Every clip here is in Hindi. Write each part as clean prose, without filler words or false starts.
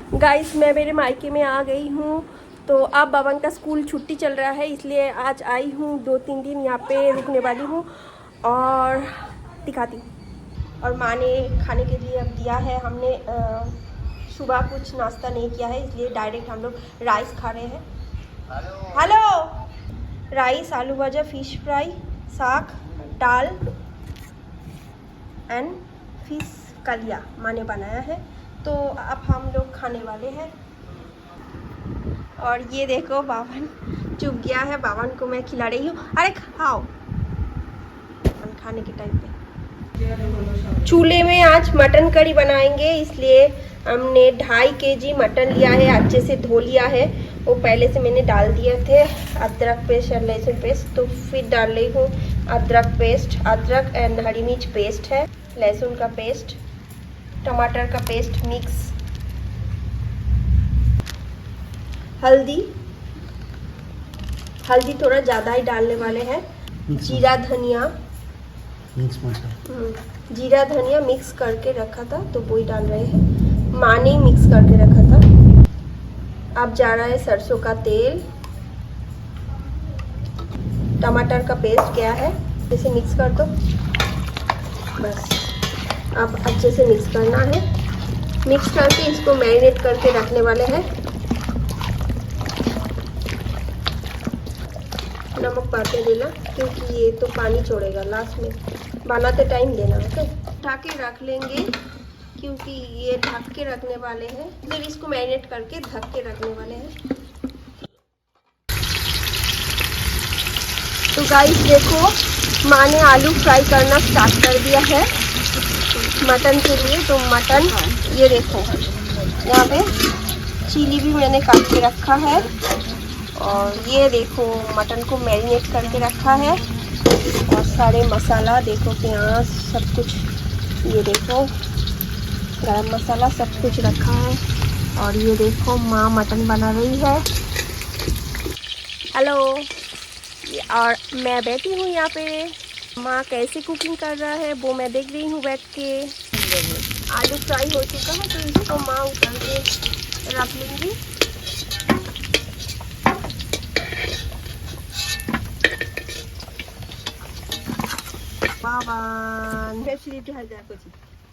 गाइस मैं मेरे मायके में आ गई हूँ। तो अब बवन का स्कूल छुट्टी चल रहा है, इसलिए आज आई हूँ। 2-3 दिन यहाँ पे रुकने वाली हूँ और दिखाती हूँ। और माँ ने खाने के लिए अब दिया है। हमने सुबह कुछ नाश्ता नहीं किया है, इसलिए डायरेक्ट हम लोग राइस खा रहे हैं। हेलो, राइस, आलू भजा, फिश फ्राई, साग, दाल एंड फिश कलिया माँ ने बनाया है। तो अब हम लोग खाने वाले हैं। और ये देखो बावन चुप गया है, बावन को मैं खिला रही हूँ। अरे खाओ, खाने के टाइम पे। चूल्हे में आज मटन करी बनाएंगे, इसलिए हमने 2.5 kg मटन लिया है। अच्छे से धो लिया है, वो पहले से मैंने डाल दिए थे। अदरक पेस्ट और लहसुन पेस्ट, तो फिर डाल रही हूँ अदरक पेस्ट। अदरक एंड हरी मिर्च पेस्ट है, लहसुन का पेस्ट, टमाटर का पेस्ट मिक्स, हल्दी थोड़ा ज़्यादा ही डालने वाले हैं, जीरा धनिया जीरा धनिया मिक्स करके रखा था तो वही डाल रहे हैं। माँ ने मिक्स करके रखा था। अब जा रहा है सरसों का तेल, टमाटर का पेस्ट क्या है, इसे मिक्स कर दो बस। अब अच्छे से मिक्स करना है। मिक्स करके इसको मैरिनेट करके रखने वाले हैं। नमक पाते देना, क्योंकि ये तो पानी छोड़ेगा लास्ट में, बनाते टाइम देना। ओके, ढक के रख लेंगे क्योंकि ये ढक के रखने वाले हैं, फिर इसको मैरिनेट करके ढक के रखने वाले हैं। तो गाइस देखो, माँ ने आलू फ्राई करना स्टार्ट कर दिया है मटन के लिए। तो मटन ये देखो, यहाँ पे चिली भी मैंने काट के रखा है। और ये देखो मटन को मैरिनेट करके रखा है। और सारे मसाला देखो, प्याज सब कुछ, ये देखो गरम मसाला सब कुछ रखा है। और ये देखो माँ मटन बना रही है। हेलो, और मैं बैठी हूँ यहाँ पे। माँ कैसे कुकिंग कर रहा है वो मैं देख रही हूँ बैठ के। आलू फ्राई हो चुका है, तो इसको माँ उतार के रख लेंगी।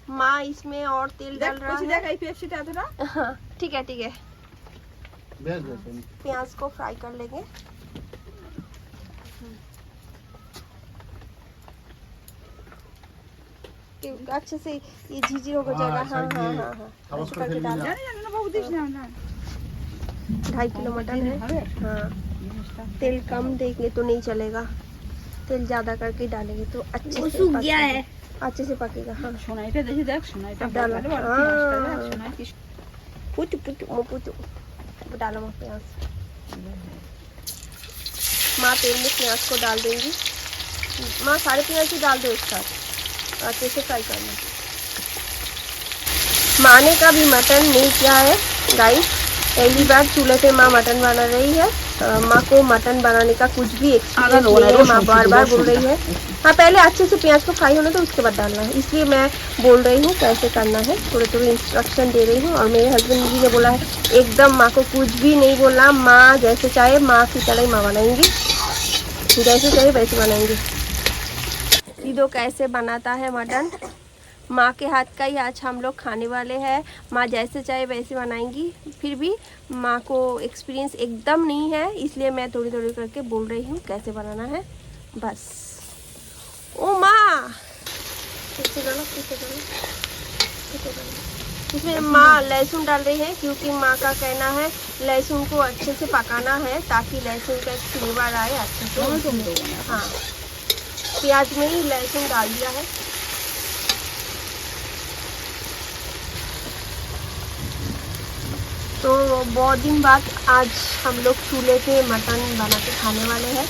माँ इसमें और तेल डाल रहा है। हाँ ठीक है ठीक है। प्याज को फ्राई कर लेंगे। अच्छे से ये झीझी हो जाएगा। हाँ हाँ हाँ हाँ, ऐसे करके डालना। 2.5 किलो मटन है। हाँ, तेल कम देंगे तो नहीं चलेगा, तेल ज्यादा करके डालेंगे तो अच्छे से सूख गया है, अच्छे से पकेगा। हाँ डालो, डालो प्याज। माँ तेल में प्याज को डाल देंगी। माँ सारे प्याज ही डाल दो एक साथ, अच्छे से फ्राई करना। माँ ने कभी मटन नहीं किया है गाइस, पहली बार चूल्हे पे माँ मटन बना रही है। माँ को मटन बनाने का कुछ भी एक्सपीरियंस नहीं है, माँ बार बार बोल रही है। हाँ, पहले अच्छे से प्याज को फ्राई होने तो उसके बाद डालना है, इसलिए मैं बोल रही हूँ कैसे करना है, थोड़े थोड़े इंस्ट्रक्शन दे रही हूँ। और मेरे हस्बैंड जी ने बोला है एकदम माँ को कुछ भी नहीं बोलना, माँ जैसे चाहे माँ की तरह ही माँ बनाएंगी, जैसे चाहे वैसे बनाएंगी। सीधो कैसे बनाता है मटन, माँ के हाथ का ही आज हम लोग खाने वाले हैं। माँ जैसे चाहे वैसे बनाएंगी, फिर भी माँ को एक्सपीरियंस एकदम नहीं है, इसलिए मैं थोड़ी थोड़ी करके बोल रही हूँ कैसे बनाना है बस। ओ माँ, इसमें माँ लहसुन डाल रही है, क्योंकि माँ का कहना है लहसुन को अच्छे से पकाना है ताकि लहसुन का एक फ्लेवर आए अच्छे से। हाँ, प्याज में ही लहसुन डाल दिया है। तो बहुत दिन बाद आज हम लोग चूल्हे पे मटन बना के खाने वाले हैं।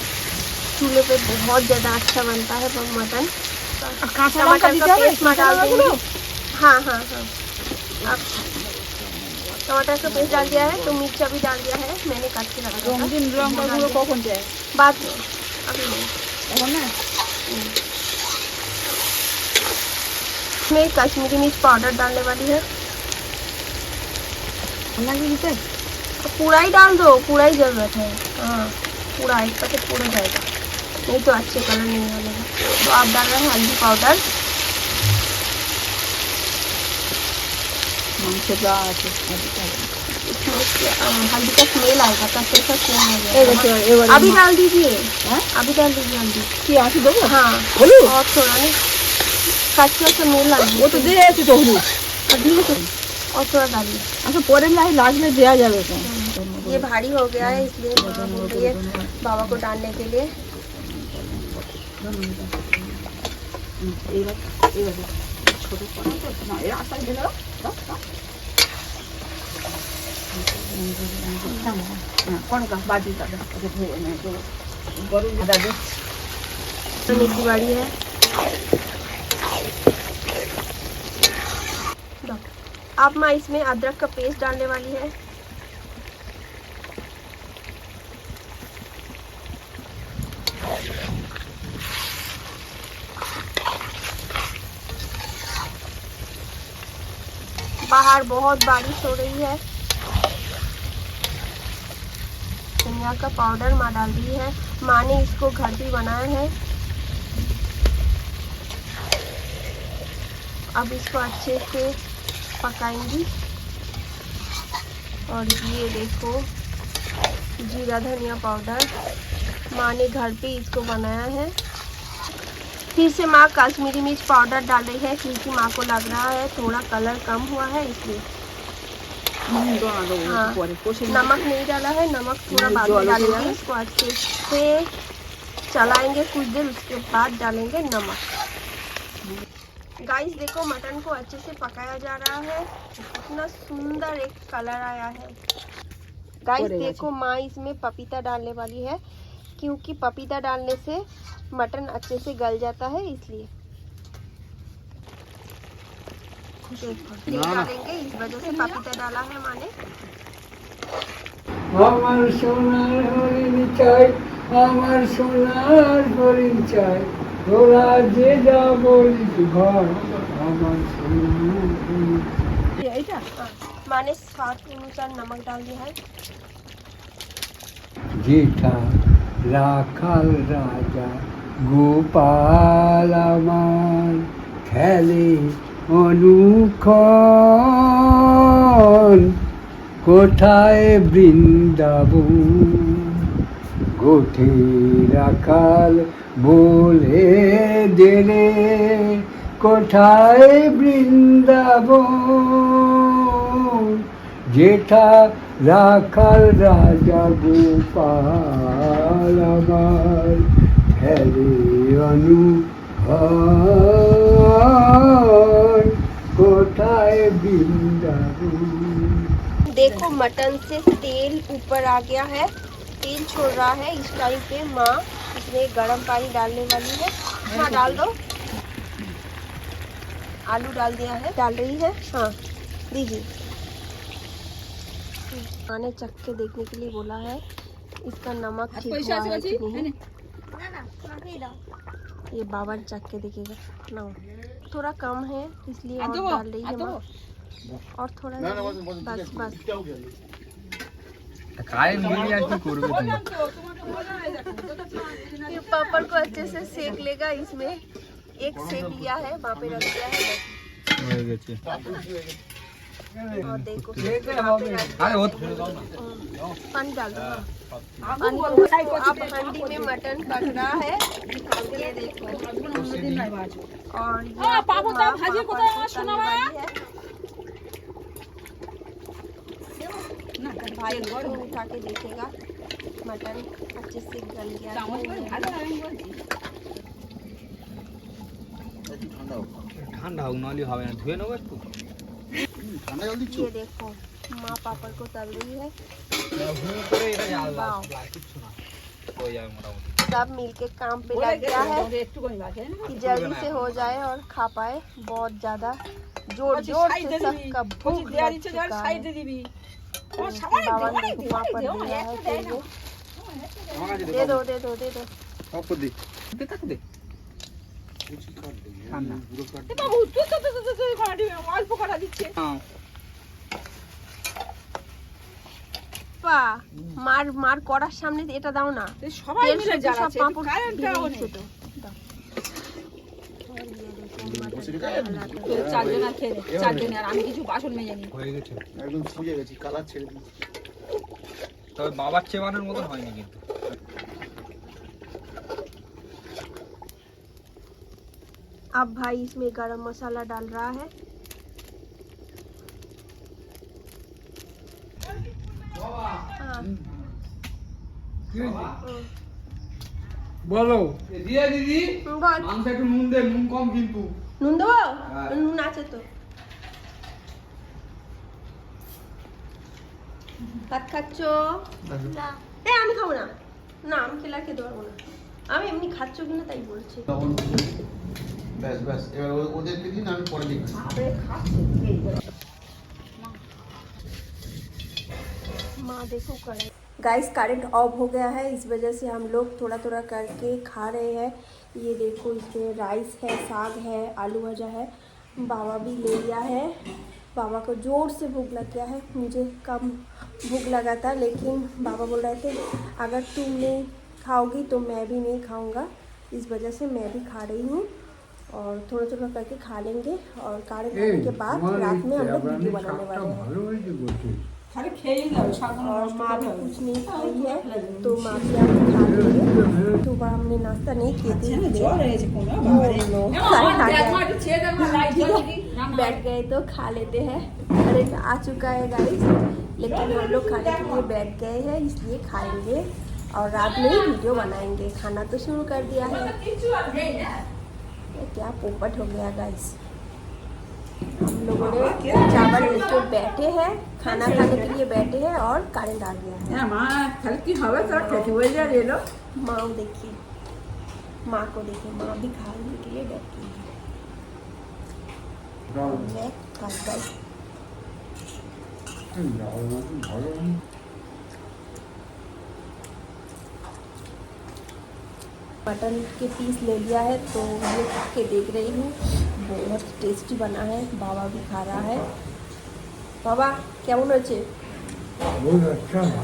चूल्हे पे बहुत ज़्यादा अच्छा बनता है वो मटन। टमाटर का पेस्ट में डाल देंगे। हाँ हाँ हाँ, अब टमाटर का पेस्ट डाल दिया है, तो मिर्चा भी डाल दिया है, मैंने काट के रखा था। बाद में, अभी नहीं। इसमें कश्मीरी मिर्च पाउडर डालने वाली है। पूरा ही डाल दो, पूरा ही जरूरत है। हाँ पूरा, एक पैकेट पूरा जाएगा, नहीं तो अच्छे कलर नहीं आएगा। तो आप डाल रहे हैं हल्दी पाउडर। हल्दी का स्मेल आएगा, कच्चे का स्मेल। अभी डाल दीजिए, अभी डाल दीजिए हल्दी। हाँ और थोड़ा नहीं, कच्चा स्मेल आ वो तो दे ऐसे तो और थोड़ा डालिए। अच्छा पोरे में लास्ट में दिया जाए। ये भारी हो गया है इसलिए बोल रही है बाबा को डालने के लिए। मेथी बाड़ी है। अब मैं इसमें अदरक का पेस्ट डालने वाली है। बाहर बहुत बारिश हो रही है। धनिया का पाउडर माँ डाल दी है। माँ ने इसको घर पे बनाया है। अब इसको अच्छे से पकाएंगी। और ये देखो जीरा धनिया पाउडर माँ ने घर पे इसको बनाया है। फिर से माँ कश्मीरी मिर्च पाउडर डाल रही है क्योंकि माँ को लग रहा है थोड़ा कलर कम हुआ है इसलिए। हाँ नमक नहीं डाला है, नमक थोड़ा बाद में डालेंगे। इसको अच्छे से चलाएंगे कुछ देर, उसके बाद डालेंगे नमक। गाइस देखो मटन को अच्छे से पकाया जा रहा है, कितना सुंदर एक कलर आया है। गाइस देखो माँ इसमें पपीता डालने वाली है क्योंकि पपीता डालने से मटन अच्छे से गल जाता है इसलिए डालेंगे, इस वजह से पपीता डाला है माँ ने। আমার সোনার হরিণ চাই, আমার সোনার হরিণ চাই, তোরা যে যা বলিস ঘর আমার সোনার হরিণ। माँ ने स्वाद के अनुसार नमक डाल दिया है। जेठा রাখাল রাজা গোপাল আমার খেলে অনুক্ষণ, কোথায় বৃন্দাবন গোঠে রাখাল বলে দেরে, কোথায় বৃন্দাবন যেঠা রাখাল রাজা গোপাল আমার খেলে অনুক্ষণ, কোথায় বৃন্দাবন। देखो मटन से तेल ऊपर आ गया है, तेल छोड़ रहा है। इस टाइम पे माँ इसमें गर्म पानी डालने वाली है। हाँ डाल दो। आलू डाल दिया है, डाल रही है। हाँ दीजिए। माँ ने चख के देखने के लिए बोला है इसका नमक ठीक हुआ है कि नहीं। ये बाबा चख के देखेगा ना, थोड़ा कम है इसलिए और डाल रही है माँ। और थोड़ा बस बस पापड़ को अच्छे से सेक लेगा। इसमें एक सेक लिया है, वहाँ पे रख दिया है। और देखो पानी डाल दो। पानी को अब हंडी में मटन पक रहा है, निकाल के देखो। और भाई उठा के देखेगा मटन अच्छे से गल गया। ठंडा होगा ना धुए ना इसको। ये देखो माँ पापड़ को तल रही है। सब मिलके काम पे लग गया है कि जल्दी से हो जाए और खा पाए। बहुत ज्यादा जोर जोर से सबका भूख लग चुका है। बाबा ने पापड़ दिया है, दे दो दे दो दे दो। পাপ্পা মার মার করার সামনে এটা দাও না, সবাই মিলে সব জ্বালাচ্ছে পাঁপড় কারেন্টটাও ভেঙে নেই দিচ্ছে তো। চারজন আর খেয়ে চারজন আর আমি কিছু বাসন মেজে নি হয়ে গেছে একদম ফুজে গেছি, কালার ছেড়ে দিয়েছি। তবে বাবার চেবানোর মতন হয়নি কিন্তু। अब भाई इसमें गरम मसाला डाल रहा है। हाँ। বলো রিয়া দিদি বল। মাংস একটু নুন দে, নুন কম কিন্তু। নুন দেবো? হ্যাঁ। নুন আছে তো। ভাত খাচ্ছ? এ আমি খাবো না, না আমি খেলে আর খেতে পারবো না। আমি এমনি খাচ্ছ কিনা তাই বলছি। ব্যাস ব্যাস, এবার ওদেরকে দিন, আমি পরে দেখছি। माँ देखो कड़े गाइस करंट ऑफ हो गया है, इस वजह से हम लोग थोड़ा थोड़ा करके खा रहे हैं। ये देखो इसमें राइस है, साग है, आलू भजा है। बाबा भी ले लिया है, बाबा को ज़ोर से भूख लग गया है। मुझे कम भूख लगा था, लेकिन बाबा बोल रहे थे अगर तुम नहीं खाओगी तो मैं भी नहीं खाऊंगा, इस वजह से मैं भी खा रही हूँ। और थोड़ा थोड़ा करके खा लेंगे और काढ़े खाने के बाद रात में हम लोग वीडियो बनाने वाले हैं। ভালো হয়েছে বলছি। খালি খেয়েই যাবে সাধারণ और माँ भी कुछ नहीं खाई है, तो माँ भी आप खा लेंगे। सुबह हमने नाश्ता नहीं किए थे, জ্বর হয়েছে কোনো बैठ गए तो खा लेते हैं। अरे आ चुका है गाइस, लेकिन हम लोग खाने के लिए बैठ गए हैं, इसलिए खाएंगे और रात में ही वीडियो बनाएंगे। खाना तो शुरू कर दिया है। ये क्या पोपट हो गया गाइस। हम लोगों ने चावल लेके बैठे हैं, खाना खाने के लिए बैठे हैं और करंट आ गया है। হ্যাঁ মা তাহলে কি হবে তোর খেতে বলে যা এলো माँ देखिए, माँ को देखिए, माँ भी खाने के लिए बैठी है। দাও, मैं खा गई। দাও, ভালো। मटन के पीस ले लिया है, तो ये खा के देख रही हूँ, बहुत टेस्टी बना है। बाबा भी खा रहा है। बाबा কেমন হয়েছে? बहुत अच्छा है,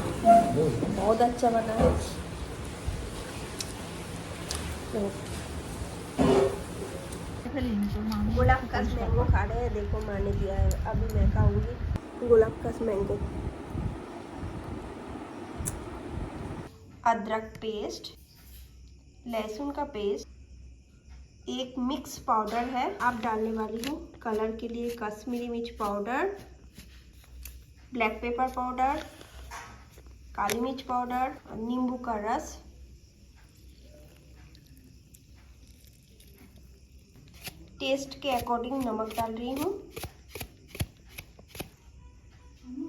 बहुत अच्छा बना है। तो गुलाब का मैंगो खा रहे हैं, देखो माँ ने दिया है, अभी मैं खाऊंगी गुलाब का मैंगो। अदरक पेस्ट, लहसुन का पेस्ट, एक मिक्स पाउडर है। अब डालने वाली हूँ कलर के लिए कश्मीरी मिर्च पाउडर, ब्लैक पेपर पाउडर, काली मिर्च पाउडर और नींबू का रस। टेस्ट के अकॉर्डिंग नमक डाल रही हूँ।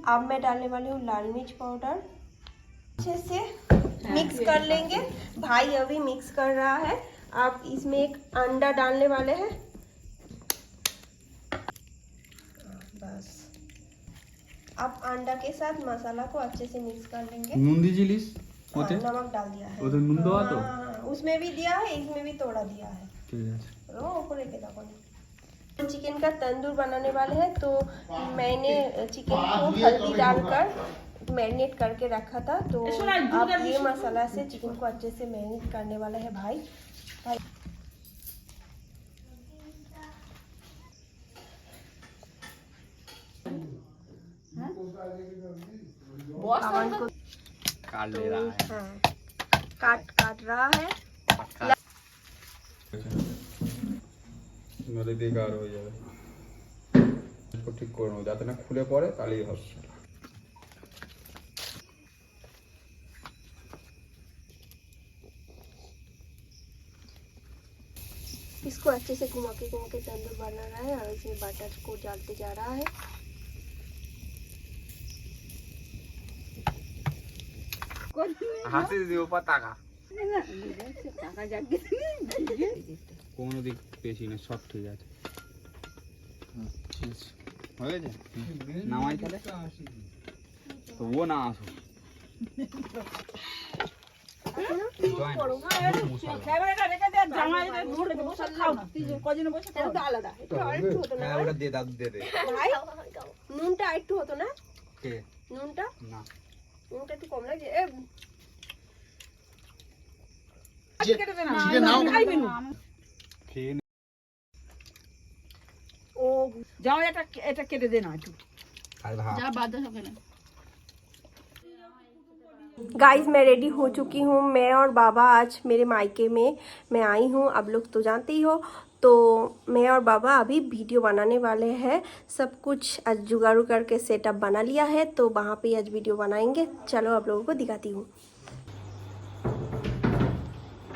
अब मैं डालने वाली हूँ लाल मिर्च पाउडर। अच्छे से मिक्स कर लेंगे। भाई अभी मिक्स कर रहा है। अब इसमें एक अंडा डालने वाले हैं। बस अब अंडा के साथ मसाला को अच्छे से मिक्स कर लेंगे। নুন দিয়েছিলিস हाँ, ওতে? नमक डाल दिया है। ওতে নুন দেওয়া তো? हाँ, उसमें भी दिया है, इसमें भी थोड़ा दिया है। ঠিক আছে। रो ऊपर लेके जाओ। चिकन का तंदूर बनाने वाले हैं, तो मैंने चिकन को हल्दी डालकर मैरिनेट करके रखा था। तो अब ये मसाला से चिकन को अच्छे से मैरिनेट करने वाला है भाई। पवन को काट ले रहा है। हाँ, काट रहा है। নদী দিয়ে গাঢ় হয়ে যাবে। इसको ঠিক করে নেবো যাতে না খুলে পড়ে, তাহলেই হবে। इसको अच्छे से घुमा के तंदूर बना रहा है और इसमें बटर को डालते जा रहा है। হাসি দিও পতাকা কোনো দিক বেশি না, সব ঠিক আছে। হয়ে গেছে নামাই তাহলে, তো ও না আসো ওটা দিয়ে দাদু দিয়ে দে। ভাই নুনটা একটু হতো না, কে নুনটা না उनका तो कम लगे ए কেটে দে না চিকেন নাও। খাইবি না খেয়ে নে। ও যাও এটা কেটে দে না একটু আর ভাত যা বাদ দাও সব না गाइस मैं रेडी हो चुकी हूँ। मैं और बाबा आज मेरे मायके में मैं आई हूँ, आप लोग तो जानते ही हो। तो मैं और बाबा अभी वीडियो बनाने वाले हैं। सब कुछ आज जुगाड़ू करके सेटअप बना लिया है, तो वहाँ पे आज वीडियो बनाएंगे। चलो आप लोगों को दिखाती हूँ।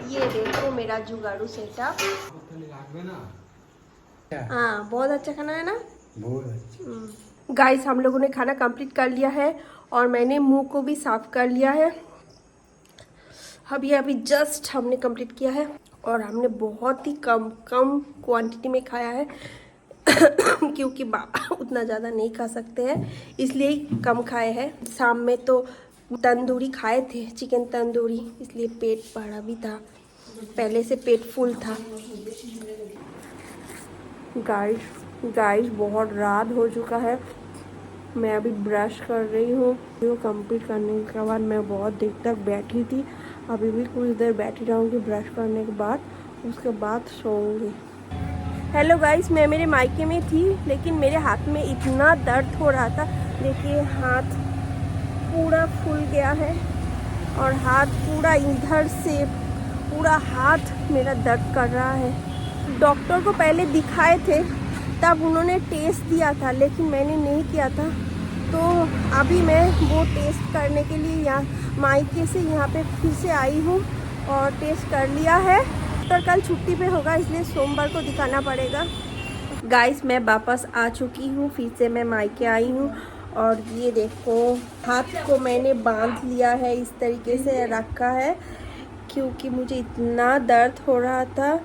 ये देखो मेरा जुगाड़ू सेटअप। हाँ बहुत अच्छा खाना है ना। गाइस हम लोगों ने खाना कंप्लीट कर लिया है और मैंने मुंह को भी साफ कर लिया है। अभी जस्ट हमने कंप्लीट किया है और हमने बहुत ही कम क्वांटिटी में खाया है क्योंकि बाबा उतना ज़्यादा नहीं खा सकते हैं, इसलिए ही कम खाए हैं। शाम में तो तंदूरी खाए थे, चिकन तंदूरी, इसलिए पेट भरा भी था, पहले से पेट फुल था। गाइस बहुत रात हो चुका है। मैं अभी ब्रश कर रही हूँ। वीडियो कंप्लीट करने के बाद मैं बहुत देर तक बैठी थी, अभी भी कुछ देर बैठी रहूँगी ब्रश करने के बाद, उसके बाद सोऊंगी। हेलो गाइस, मैं मेरे मायके में थी लेकिन मेरे हाथ में इतना दर्द हो रहा था। देखिए हाथ पूरा फूल गया है और हाथ पूरा इधर से पूरा हाथ मेरा दर्द कर रहा है। डॉक्टर को पहले दिखाए थे तब उन्होंने टेस्ट दिया था, लेकिन मैंने नहीं किया था। तो अभी मैं वो टेस्ट करने के लिए यहाँ मायके से यहाँ पे फिर से आई हूँ और टेस्ट कर लिया है। डॉक्टर कल छुट्टी पे होगा, इसलिए सोमवार को दिखाना पड़ेगा। गाइस मैं वापस आ चुकी हूँ, फिर से मैं मायके आई हूँ और ये देखो हाथ को मैंने बांध लिया है, इस तरीके से रखा है क्योंकि मुझे इतना दर्द हो रहा था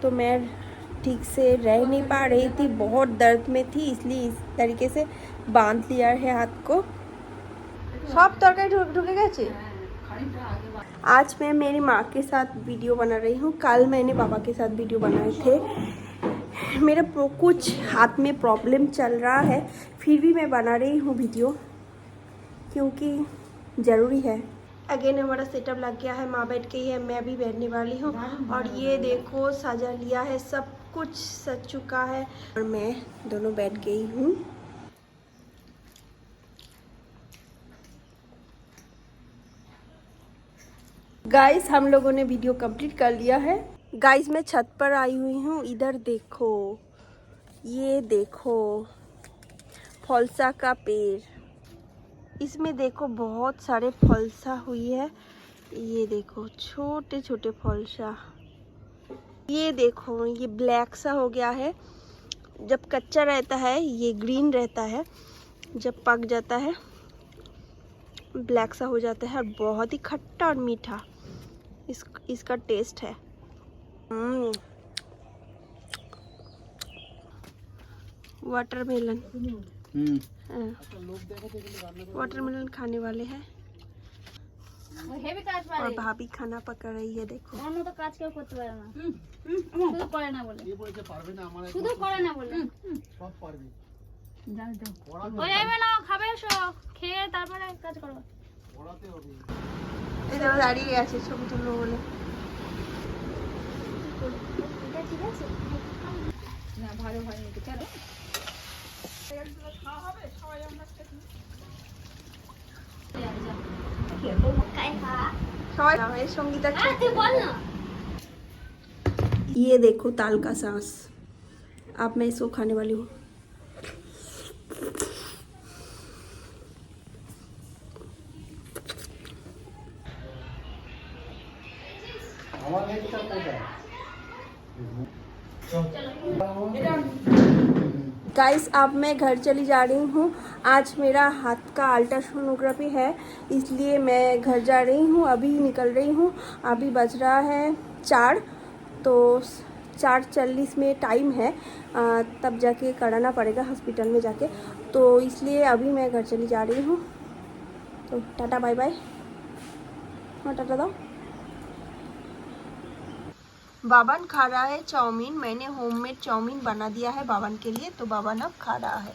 तो मैं ठीक से रह नहीं पा रही थी, बहुत दर्द में थी, इसलिए इस तरीके से बांध लिया है हाथ को। सब तरकारी ढुके गए। आज मैं मेरी माँ के साथ वीडियो बना रही हूँ। कल मैंने बाबा के साथ वीडियो बनाए थे। मेरा कुछ हाथ में प्रॉब्लम चल रहा है, फिर भी मैं बना रही हूँ वीडियो क्योंकि ज़रूरी है। अगेन हमारा सेटअप लग गया है, माँ बैठ गई है, मैं भी बैठने वाली हूँ और ये देखो सजा लिया है, सब कुछ सज चुका है और मैं दोनों बैठ गई हूँ। गाइस हम लोगों ने वीडियो कंप्लीट कर लिया है। गाइस मैं छत पर आई हुई हूँ, इधर देखो, ये देखो फलसा का पेड़, इसमें देखो बहुत सारे फलसा हुई है। ये देखो छोटे छोटे फलसा, ये देखो ये ब्लैक सा हो गया है। जब कच्चा रहता है ये ग्रीन रहता है, जब पक जाता है ब्लैक सा हो जाता है और बहुत ही खट्टा और मीठा इसका टेस्ट है। वाटरमेलन वाटरमेलन खाने वाले हैं और भाभी खाना पका रही है। देखो তো কাজ কেউ করতে পারে না, শুধু করে না বলে, শুধু করে না বলে সব পারবি। ওই আইবে না, খাবে এসো, খেয়ে তারপরে কাজ করো। পড়াতে হবে। এই দেখো দাঁড়িয়ে আছে ছবি তুলবো বলে। এটা ঠিক আছে না ভালো হয়নি তো চলো সবাই সঙ্গীতা তুই বল না। ये देखो ताल का सांस, अब मैं इसको खाने वाली हूँ। गाइस अब मैं घर चली जा रही हूँ। आज मेरा हाथ का अल्ट्रासोनोग्राफी है, इसलिए मैं घर जा रही हूँ, अभी निकल रही हूँ। अभी बज रहा है 4, तो 4:40 में टाइम है, तब जाके कराना पड़ेगा हॉस्पिटल में जाके, तो इसलिए अभी मैं घर चली जा रही हूँ। तो टाटा बाय बाय। हाँ टाटा दो। बाबन खा रहा है चाउमीन, मैंने होममेड चाउमीन बना दिया है बाबन के लिए, तो बाबन अब खा रहा है।